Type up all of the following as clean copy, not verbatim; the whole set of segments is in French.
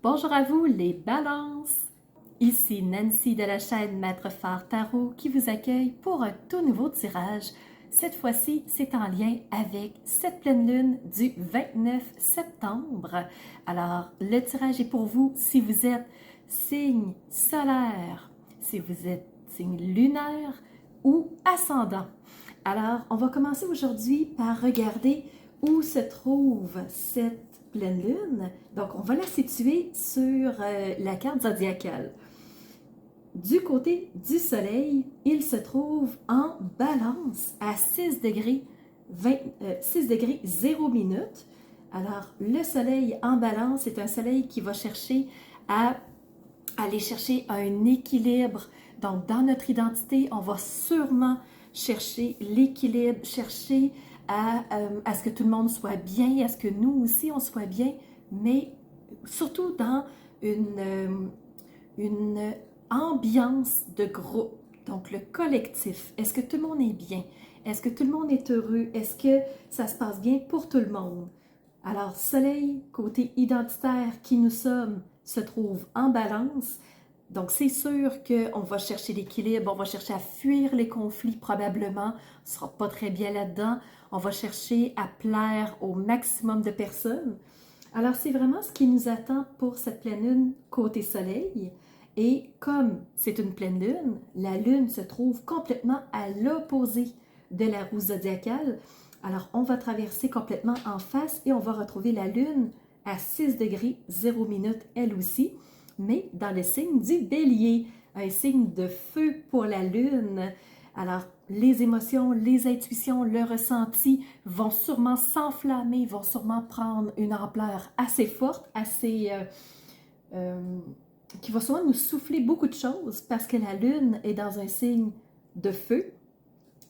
Bonjour à vous les balances! Ici Nancy de la chaîne Maître Phare Tarot qui vous accueille pour un tout nouveau tirage. Cette fois-ci, c'est en lien avec cette pleine lune du 29 septembre. Alors, le tirage est pour vous si vous êtes signe solaire, si vous êtes signe lunaire ou ascendant. Alors, on va commencer aujourd'hui par regarder où se trouve cette pleine lune. Donc, on va la situer sur la carte zodiacale. Du côté du soleil, il se trouve en balance à 6 degrés, 6 degrés 0 minutes. Alors, le soleil en balance, c'est un soleil qui va chercher à aller chercher un équilibre. Donc, dans notre identité, on va sûrement chercher l'équilibre, chercher à ce que tout le monde soit bien, à ce que nous aussi, on soit bien, mais surtout dans une ambiance de groupe. Donc, le collectif. Est-ce que tout le monde est bien? Est-ce que tout le monde est heureux? Est-ce que ça se passe bien pour tout le monde? Alors, soleil, côté identitaire qui nous sommes, se trouve en balance. Donc, c'est sûr qu'on va chercher l'équilibre, on va chercher à fuir les conflits probablement. On ne sera pas très bien là-dedans. On va chercher à plaire au maximum de personnes. Alors, c'est vraiment ce qui nous attend pour cette pleine lune côté soleil. Et comme c'est une pleine lune, la lune se trouve complètement à l'opposé de la roue zodiacale. Alors, on va traverser complètement en face et on va retrouver la lune à 6 degrés 0 minutes, elle aussi, mais dans le signe du bélier, un signe de feu pour la lune. Alors, les émotions, les intuitions, le ressenti vont sûrement s'enflammer, vont sûrement prendre une ampleur assez forte, qui va souvent nous souffler beaucoup de choses parce que la lune est dans un signe de feu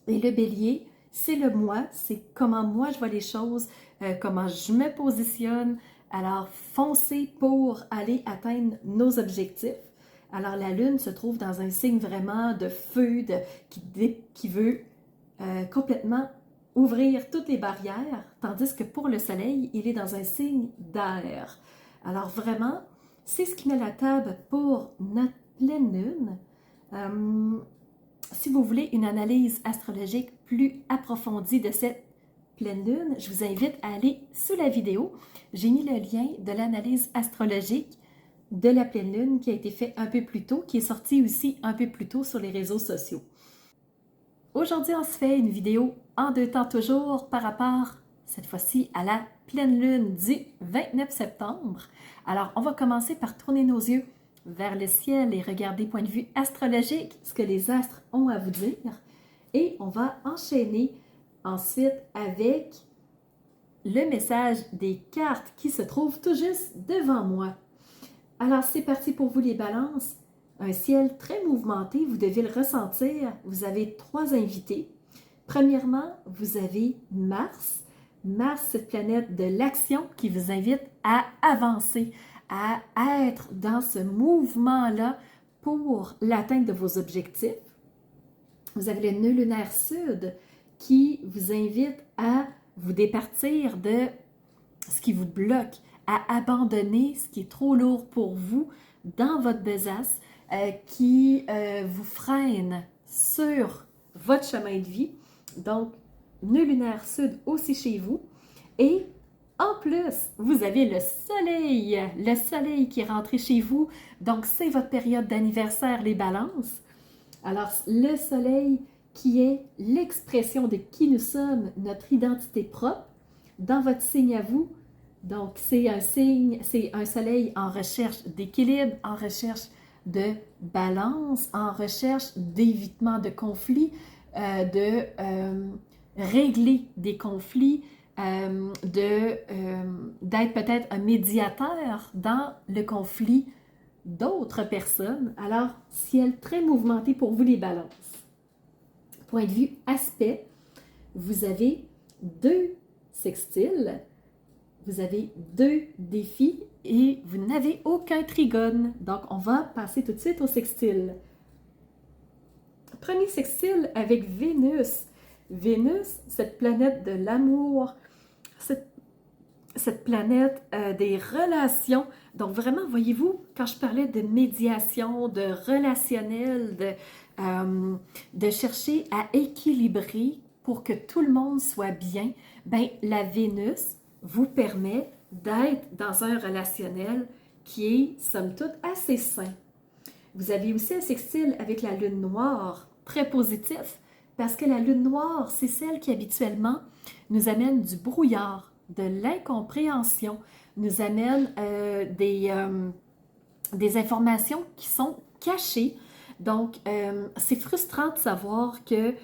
et le bélier, c'est le moi, c'est comment moi je vois les choses, comment je me positionne. Alors, foncez pour aller atteindre nos objectifs. Alors, la lune se trouve dans un signe vraiment de feu, qui veut complètement ouvrir toutes les barrières, tandis que pour le soleil, il est dans un signe d'air. Alors, vraiment, c'est ce qui met la table pour notre pleine lune. Si vous voulez une analyse astrologique plus approfondie de cette pleine lune, je vous invite à aller sous la vidéo. J'ai mis le lien de l'analyse astrologique de la pleine lune qui a été fait un peu plus tôt, qui est sorti aussi un peu plus tôt sur les réseaux sociaux. Aujourd'hui, on se fait une vidéo en deux temps toujours par rapport, cette fois-ci, à la pleine lune du 29 septembre. Alors, on va commencer par tourner nos yeux vers le ciel et regarder point de vue astrologique ce que les astres ont à vous dire. Et on va enchaîner ensuite avec le message des cartes qui se trouvent tout juste devant moi. Alors, c'est parti pour vous les balances. Un ciel très mouvementé, vous devez le ressentir. Vous avez trois invités. Premièrement, vous avez Mars. Mars, cette planète de l'action qui vous invite à avancer, à être dans ce mouvement-là pour l'atteinte de vos objectifs. Vous avez le nœud lunaire sud qui vous invite à vous départir de ce qui vous bloque, à abandonner ce qui est trop lourd pour vous dans votre besace, qui vous freine sur votre chemin de vie. Donc, nœud lunaire sud aussi chez vous. Et en plus, vous avez le soleil qui est rentré chez vous. Donc, c'est votre période d'anniversaire, les balances. Alors, le soleil qui est l'expression de qui nous sommes, notre identité propre, dans votre signe à vous. Donc, c'est un soleil en recherche d'équilibre, en recherche de balance, en recherche d'évitement de conflits, de régler des conflits, d'être peut-être un médiateur dans le conflit d'autres personnes. Alors, ciel très mouvementé pour vous les balances. Point de vue aspect, vous avez deux sextiles, vous avez deux défis et vous n'avez aucun trigone. Donc, on va passer tout de suite au sextile. Premier sextile avec Vénus. Vénus, cette planète de l'amour, cette planète des relations. Donc vraiment, voyez-vous, quand je parlais de médiation, de relationnel, de chercher à équilibrer pour que tout le monde soit bien, ben la Vénus vous permet d'être dans un relationnel qui est, somme toute, assez sain. Vous avez aussi un sextile avec la lune noire, très positif, parce que la lune noire, c'est celle qui habituellement nous amène du brouillard, de l'incompréhension, nous amène des informations qui sont cachées. Donc, c'est frustrant de savoir que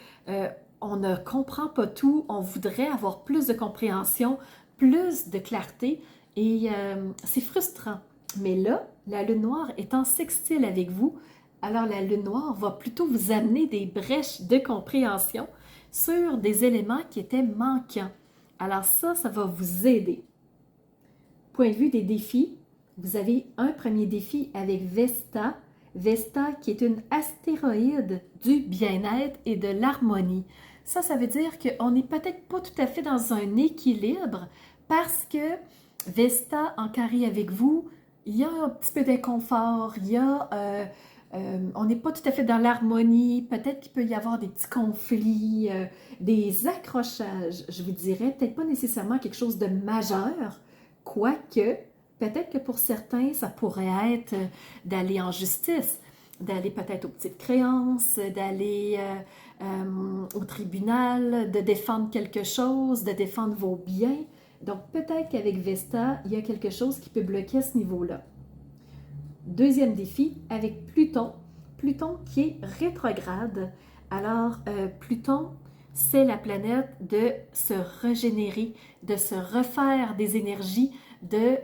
on ne comprend pas tout, on voudrait avoir plus de compréhension, plus de clarté, et c'est frustrant. Mais là, la lune noire est en sextile avec vous, alors la lune noire va plutôt vous amener des brèches de compréhension sur des éléments qui étaient manquants. Alors ça va vous aider. Point de vue des défis, vous avez un premier défi avec Vesta. Vesta qui est une astéroïde du bien-être et de l'harmonie. Ça veut dire qu'on n'est peut-être pas tout à fait dans un équilibre parce que Vesta en carré avec vous, il y a un petit peu d'inconfort, on n'est pas tout à fait dans l'harmonie, peut-être qu'il peut y avoir des petits conflits, des accrochages, je vous dirais, peut-être pas nécessairement quelque chose de majeur, quoique, peut-être que pour certains, ça pourrait être d'aller en justice, d'aller peut-être aux petites créances, d'aller au tribunal, de défendre quelque chose, de défendre vos biens. Donc peut-être qu'avec Vesta, il y a quelque chose qui peut bloquer à ce niveau-là. Deuxième défi avec Pluton. Pluton qui est rétrograde. Alors, Pluton, c'est la planète de se régénérer, de se refaire des énergies, de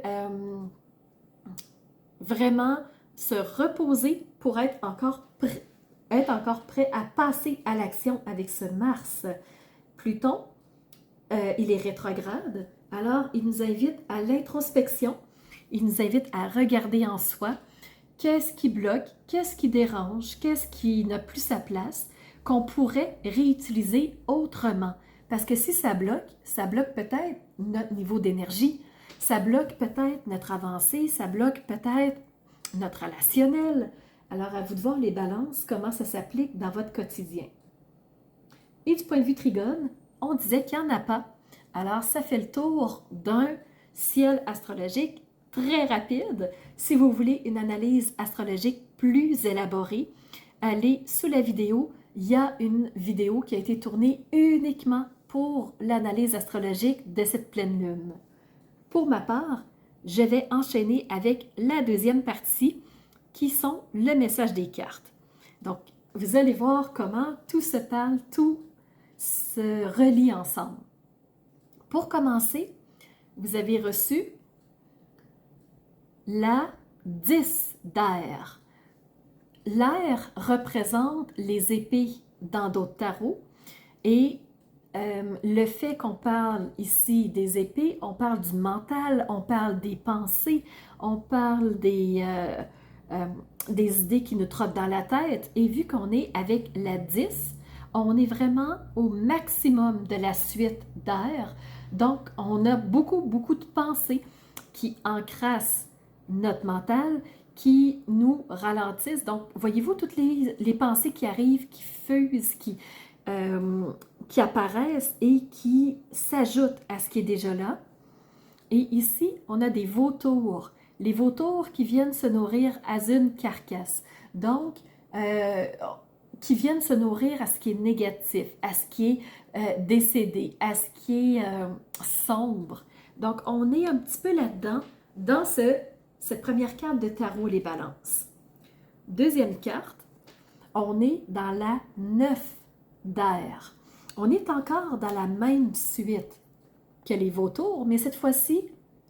vraiment se reposer pour être encore prêt à passer à l'action avec ce Mars. Pluton, il est rétrograde, alors il nous invite à l'introspection, il nous invite à regarder en soi qu'est-ce qui bloque, qu'est-ce qui dérange, qu'est-ce qui n'a plus sa place, qu'on pourrait réutiliser autrement. Parce que si ça bloque peut-être notre niveau d'énergie, ça bloque peut-être notre avancée, ça bloque peut-être notre relationnel. Alors à vous de voir les balances, comment ça s'applique dans votre quotidien. Et du point de vue trigone, on disait qu'il n'y en a pas. Alors ça fait le tour d'un ciel astrologique très rapide. Si vous voulez une analyse astrologique plus élaborée, allez sous la vidéo. Il y a une vidéo qui a été tournée uniquement pour l'analyse astrologique de cette pleine lune. Pour ma part, je vais enchaîner avec la deuxième partie qui sont le message des cartes. Donc, vous allez voir comment tout se parle, tout se relie ensemble. Pour commencer, vous avez reçu la 10 d'air. L'air représente les épées dans d'autres tarots et le fait qu'on parle ici des épées, on parle du mental, on parle des pensées, on parle des idées qui nous trottent dans la tête. Et vu qu'on est avec la 10, on est vraiment au maximum de la suite d'air. Donc, on a beaucoup de pensées qui encrassent notre mental, qui nous ralentissent. Donc, voyez-vous toutes les pensées qui arrivent, qui fusent, qui apparaissent et qui s'ajoutent à ce qui est déjà là. Et ici, on a des vautours. Les vautours qui viennent se nourrir à une carcasse. Donc, qui viennent se nourrir à ce qui est négatif, à ce qui est décédé, à ce qui est sombre. Donc, on est un petit peu là-dedans, dans cette première carte de tarot, les balances. Deuxième carte, on est dans la 9 d'air. On est encore dans la même suite que les vautours, mais cette fois-ci,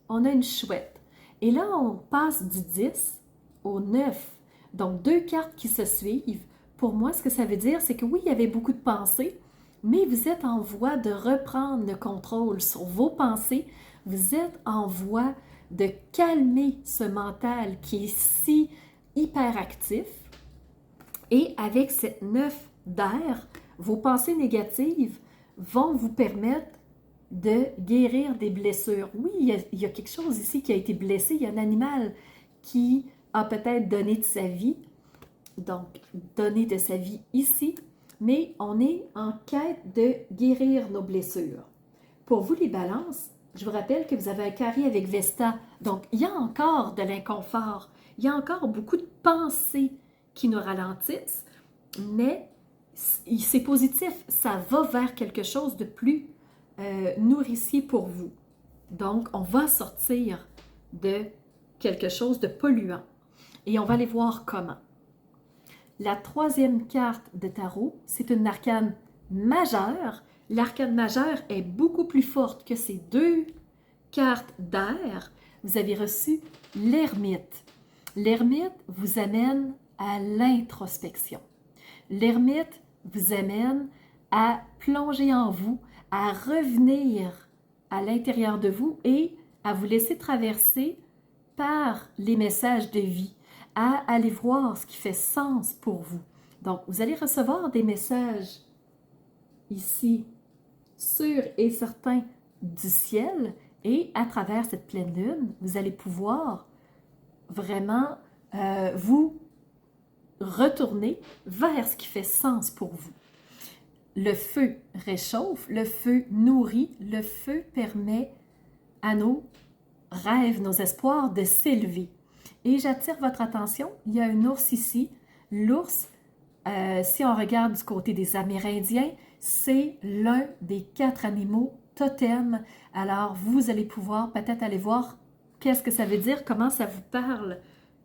on a une chouette. Et là, on passe du 10 au 9. Donc, deux cartes qui se suivent. Pour moi, ce que ça veut dire, c'est que oui, il y avait beaucoup de pensées, mais vous êtes en voie de reprendre le contrôle sur vos pensées. Vous êtes en voie de calmer ce mental qui est si hyperactif. Et avec cette 9 d'air, vos pensées négatives vont vous permettre de guérir des blessures. Oui, il y a quelque chose ici qui a été blessé, il y a un animal qui a peut-être donné de sa vie, donc donné de sa vie ici, mais on est en quête de guérir nos blessures. Pour vous les balances, je vous rappelle que vous avez un carré avec Vesta, donc il y a encore de l'inconfort, il y a encore beaucoup de pensées qui nous ralentissent, mais c'est positif, ça va vers quelque chose de plus nourricier pour vous. Donc, on va sortir de quelque chose de polluant et on va aller voir comment. La troisième carte de tarot, c'est une arcane majeure. L'arcane majeure est beaucoup plus forte que ces deux cartes d'air. Vous avez reçu l'ermite. L'ermite vous amène à l'introspection. L'ermite vous amène à plonger en vous, à revenir à l'intérieur de vous et à vous laisser traverser par les messages de vie, à aller voir ce qui fait sens pour vous. Donc, vous allez recevoir des messages ici, sûrs et certains du ciel, et à travers cette pleine lune, vous allez pouvoir vraiment vous retourner vers ce qui fait sens pour vous. Le feu réchauffe, le feu nourrit, le feu permet à nos rêves, nos espoirs de s'élever. Et j'attire votre attention, il y a un ours ici. L'ours, si on regarde du côté des Amérindiens, c'est l'un des 4 animaux totems. Alors, vous allez pouvoir peut-être aller voir qu'est-ce que ça veut dire, comment ça vous parle.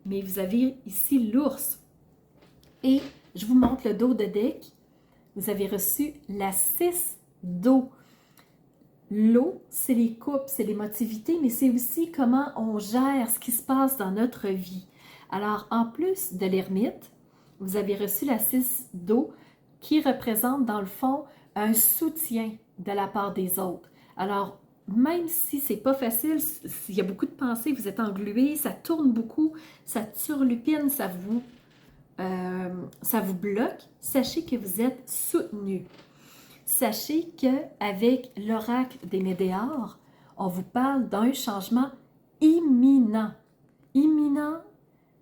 Mais vous avez ici l'ours. Et je vous montre le dos de deck. Vous avez reçu la 6 d'eau. L'eau, c'est les coupes, c'est l'émotivité, mais c'est aussi comment on gère ce qui se passe dans notre vie. Alors, en plus de l'ermite, vous avez reçu la 6 d'eau qui représente dans le fond un soutien de la part des autres. Alors, même si c'est pas facile, s'il y a beaucoup de pensées, vous êtes englué, ça tourne beaucoup, ça turlupine, ça vous bloque, sachez que vous êtes soutenu. Sachez qu'avec l'oracle des Médéors, on vous parle d'un changement imminent. Imminent,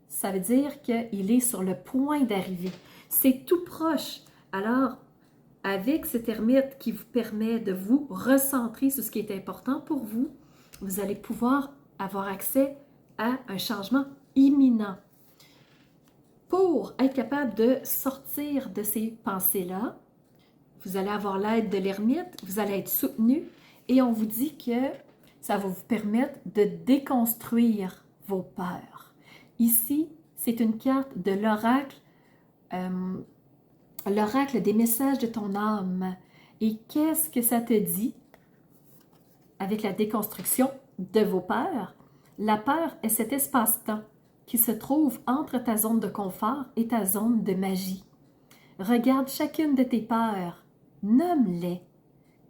ça veut dire qu'il est sur le point d'arriver. C'est tout proche. Alors, avec cet ermite qui vous permet de vous recentrer sur ce qui est important pour vous, vous allez pouvoir avoir accès à un changement imminent. Pour être capable de sortir de ces pensées-là, vous allez avoir l'aide de l'ermite, vous allez être soutenu et on vous dit que ça va vous permettre de déconstruire vos peurs. Ici, c'est une carte de l'oracle, l'oracle des messages de ton âme. Et qu'est-ce que ça te dit avec la déconstruction de vos peurs? La peur est cet espace-temps qui se trouve entre ta zone de confort et ta zone de magie. Regarde chacune de tes peurs, nomme-les,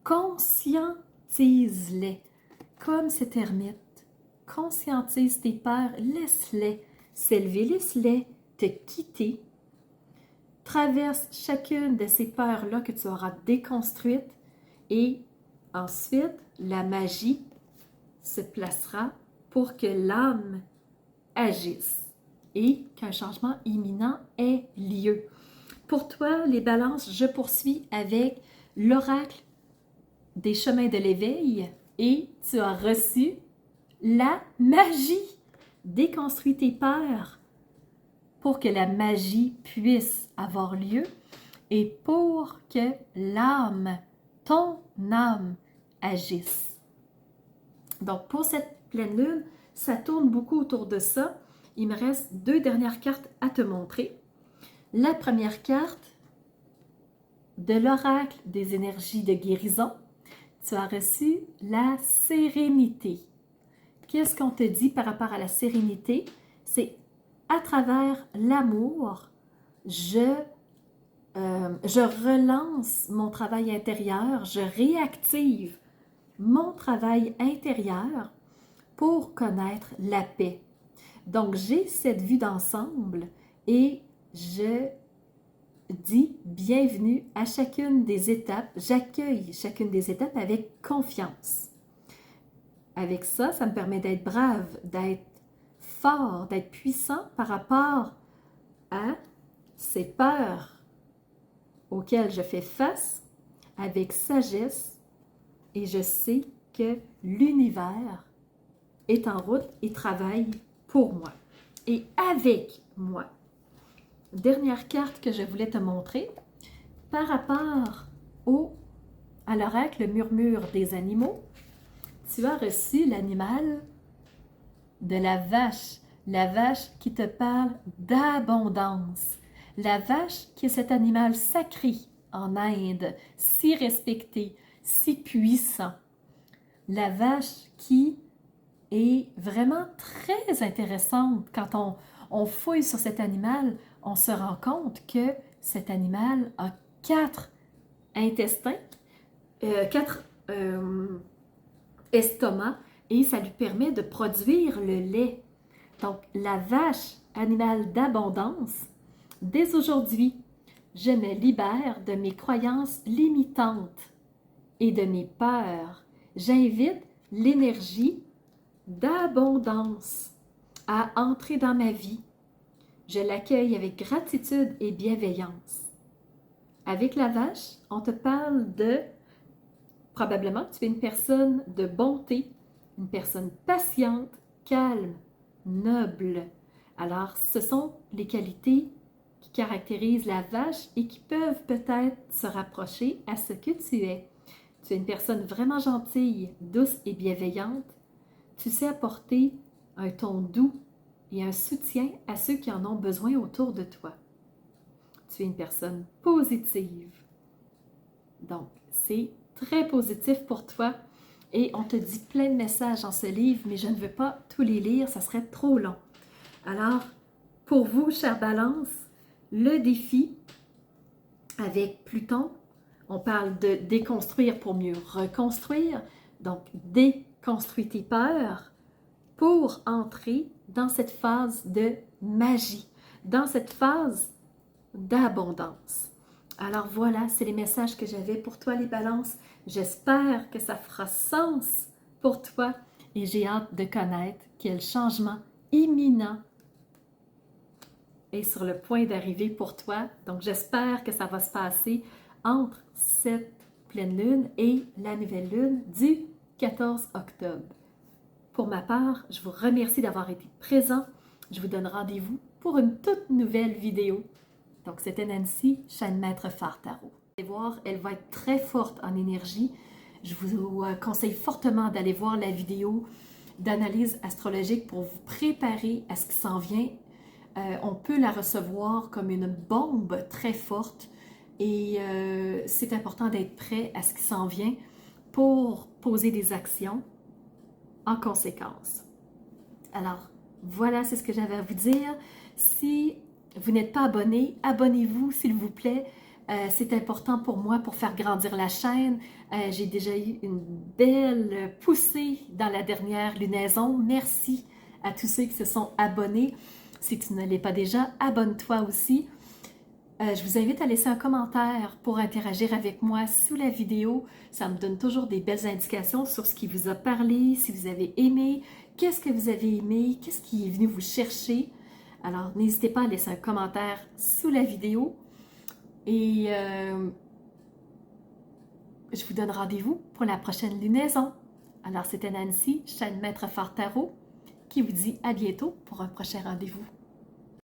conscientise-les, comme cet ermite. Conscientise tes peurs, laisse-les s'élever, laisse-les te quitter. Traverse chacune de ces peurs-là que tu auras déconstruites et ensuite, la magie se placera pour que l'âme agisse et qu'un changement imminent ait lieu. Pour toi, les balances, je poursuis avec l'oracle des chemins de l'éveil et tu as reçu la magie. Déconstruis tes peurs pour que la magie puisse avoir lieu et pour que l'âme, ton âme, agisse. Donc, pour cette pleine lune, ça tourne beaucoup autour de ça. Il me reste 2 dernières cartes à te montrer. La première carte de l'oracle des énergies de guérison, tu as reçu la sérénité. Qu'est-ce qu'on te dit par rapport à la sérénité? C'est à travers l'amour, je relance mon travail intérieur, je réactive mon travail intérieur pour connaître la paix. Donc, j'ai cette vue d'ensemble et je dis bienvenue à chacune des étapes. J'accueille chacune des étapes avec confiance. Avec ça, ça me permet d'être brave, d'être fort, d'être puissant par rapport à ces peurs auxquelles je fais face avec sagesse et je sais que l'univers est en route et travaille pour moi et avec moi. Dernière carte que je voulais te montrer par rapport à l'oracle, le murmure des animaux. Tu as reçu l'animal de la vache qui te parle d'abondance. La vache qui est cet animal sacré en Inde, si respecté, si puissant. La vache qui est vraiment très intéressante. Quand on fouille sur cet animal, on se rend compte que cet animal a 4 intestins, 4 estomacs, et ça lui permet de produire le lait. Donc, la vache, animal d'abondance, dès aujourd'hui, je me libère de mes croyances limitantes et de mes peurs. J'invite l'énergie d'abondance à entrer dans ma vie. Je l'accueille avec gratitude et bienveillance. Avec la vache, on te parle de, probablement, tu es une personne de bonté, une personne patiente, calme, noble. Alors, ce sont les qualités qui caractérisent la vache et qui peuvent peut-être se rapprocher à ce que tu es. Tu es une personne vraiment gentille, douce et bienveillante. Tu sais apporter un ton doux et un soutien à ceux qui en ont besoin autour de toi. Tu es une personne positive. Donc, c'est très positif pour toi et on te dit plein de messages dans ce livre, mais je ne veux pas tous les lire, ça serait trop long. Alors, pour vous, chère Balance, le défi avec Pluton, on parle de déconstruire pour mieux reconstruire. Donc, déconstruis tes peurs pour entrer dans cette phase de magie, dans cette phase d'abondance. Alors voilà, c'est les messages que j'avais pour toi, les balances. J'espère que ça fera sens pour toi et j'ai hâte de connaître quel changement imminent est sur le point d'arriver pour toi. Donc j'espère que ça va se passer entre cette pleine lune et la nouvelle lune du 14 octobre. Pour ma part, je vous remercie d'avoir été présent. Je vous donne rendez-vous pour une toute nouvelle vidéo. Donc, c'était Nancy, chaîne Maître Phare Tarot. Vous allez voir, elle va être très forte en énergie. Je vous conseille fortement d'aller voir la vidéo d'analyse astrologique pour vous préparer à ce qui s'en vient. On peut la recevoir comme une bombe très forte et c'est important d'être prêt à ce qui s'en vient pour poser des actions en conséquence. Alors, voilà, c'est ce que j'avais à vous dire. Si vous n'êtes pas abonné, abonnez-vous s'il vous plaît. C'est important pour moi pour faire grandir la chaîne. J'ai déjà eu une belle poussée dans la dernière lunaison. Merci à tous ceux qui se sont abonnés. Si tu ne l'es pas déjà, abonne-toi aussi. Je vous invite à laisser un commentaire pour interagir avec moi sous la vidéo. Ça me donne toujours des belles indications sur ce qui vous a parlé, si vous avez aimé, qu'est-ce que vous avez aimé, qu'est-ce qui est venu vous chercher. Alors, n'hésitez pas à laisser un commentaire sous la vidéo. Et je vous donne rendez-vous pour la prochaine lunaison. Alors, c'était Nancy, chaîne Maître Phare Tarot, qui vous dit à bientôt pour un prochain rendez-vous.